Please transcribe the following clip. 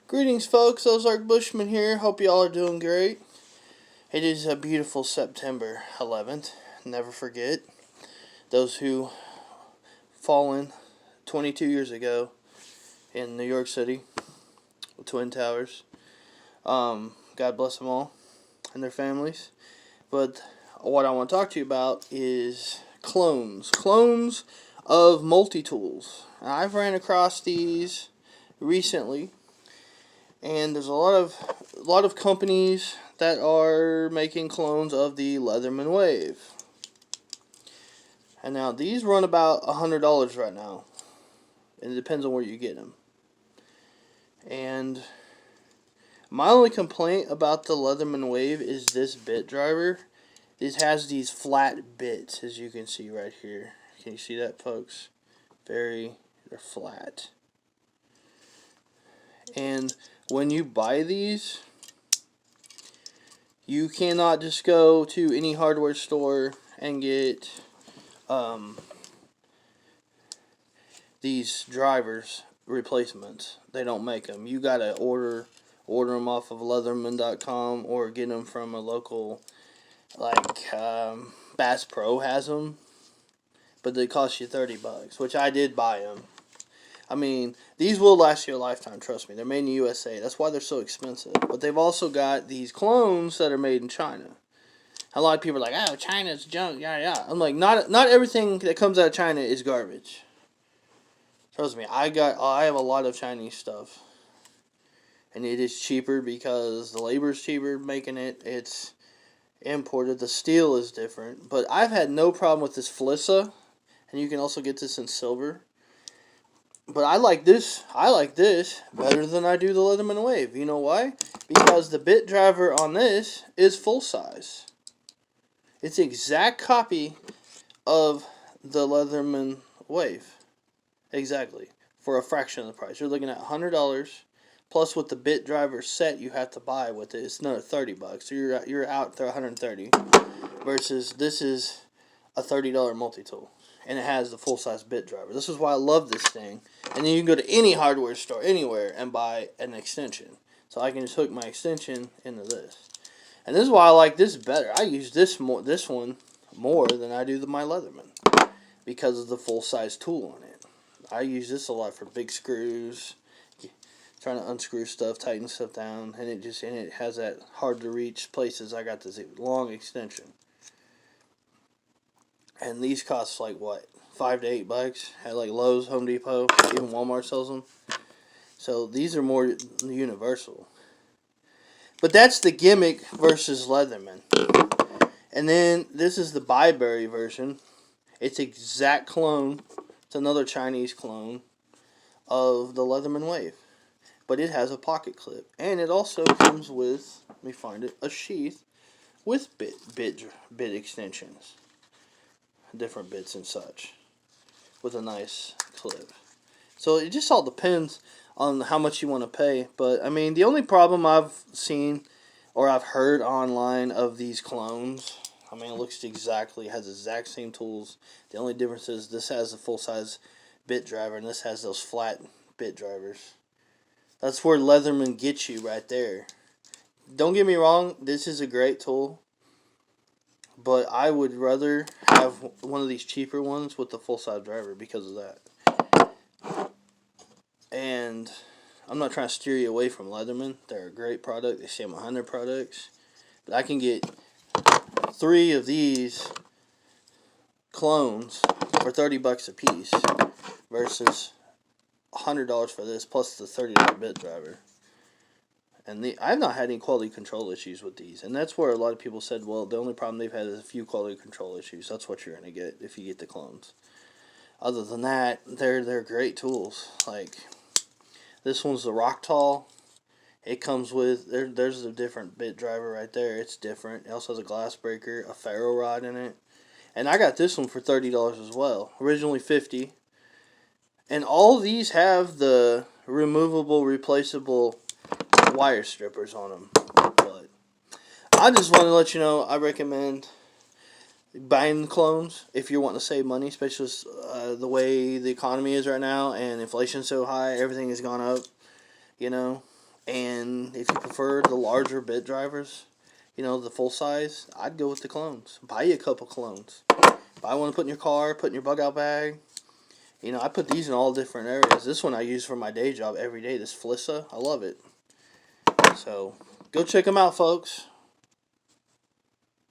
Greetings, folks. Ozark Bushman here. Hope y'all are doing great. It is a beautiful September 11th. Never forget those who fallen 22 years ago in New York City, the Twin Towers. God bless them all and their families. But what I want to talk to you about is clones. Clones of multi-tools. I've ran across these recently. And there's a lot of companies that are making clones of the Leatherman Wave. And now these run about $100 right now. And it depends on where you get them. And my only complaint about the Leatherman Wave is this bit driver. It has these flat bits, as you can see right here. Can you see that, folks? They're flat. And when you buy these, you cannot just go to any hardware store and get these drivers replacements. They don't make them. You gotta order them off of Leatherman.com or get them from a local, like Bass Pro has them, but they cost you $30, which I did buy them. I mean, these will last you a lifetime, trust me. They're made in the USA. That's why they're so expensive. But they've also got these clones that are made in China. A lot of people are like, oh, China's junk, yeah. I'm like, not everything that comes out of China is garbage. Trust me, I have a lot of Chinese stuff. And it is cheaper because the labor is cheaper making it. It's imported. The steel is different. But I've had no problem with this Flissa. And you can also get this in silver. But I like this better than I do the Leatherman Wave. You know why? Because the bit driver on this is full size. It's the exact copy of the Leatherman Wave. Exactly. For a fraction of the price. You're looking at $100. Plus with the bit driver set you have to buy with it, it's another $30. So you're out there $130. Versus this is a $30 multi-tool. And it has the full-size bit driver. This is why I love this thing. And then you can go to any hardware store, anywhere, and buy an extension. So I can just hook my extension into this. And this is why I like this better. I use this one more than I do my Leatherman. Because of the full-size tool on it. I use this a lot for big screws. Trying to unscrew stuff, tighten stuff down. And it has that hard-to-reach places. I got this long extension. And these cost like what, $5 to $8 at like Lowe's, Home Depot, even Walmart sells them. So these are more universal. But that's the gimmick versus Leatherman. And then this is the Byberry version. It's exact clone. It's another Chinese clone of the Leatherman Wave. But it has a pocket clip. And it also comes with, let me find it, a sheath with bit extensions. Different bits and such with a nice clip. So it just all depends on how much you want to pay. But I mean, the only problem I've seen or I've heard online of these clones, I mean, it looks exactly, has the exact same tools. The only difference is this has a full-size bit driver and this has those flat bit drivers. That's where Leatherman gets you right there. Don't get me wrong, this is a great tool. But I would rather have one of these cheaper ones with the full-size driver because of that. And I'm not trying to steer you away from Leatherman. They're a great product. They sell 100 products. But I can get 3 of these clones for $30 a piece versus $100 for this plus the $30 bit driver. And I've not had any quality control issues with these. And that's where a lot of people said, well, the only problem they've had is a few quality control issues. That's what you're going to get if you get the clones. Other than that, they're great tools. Like, this one's the Rocktall. It comes with, there's a different bit driver right there. It's different. It also has a glass breaker, a ferro rod in it. And I got this one for $30 as well. Originally $50. And all these have the removable, replaceable wire strippers on them. But I just want to let you know, I recommend buying clones if you're wanting to save money, especially the way the economy is right now and inflation's so high, everything has gone up, you know. And if you prefer the larger bit drivers, you know, the full size, I'd go with the clones. Buy you a couple clones. Buy one to put in your car, put in your bug out bag. You know, I put these in all different areas. This one I use for my day job every day, this Flissa. I love it. So, go check them out, folks.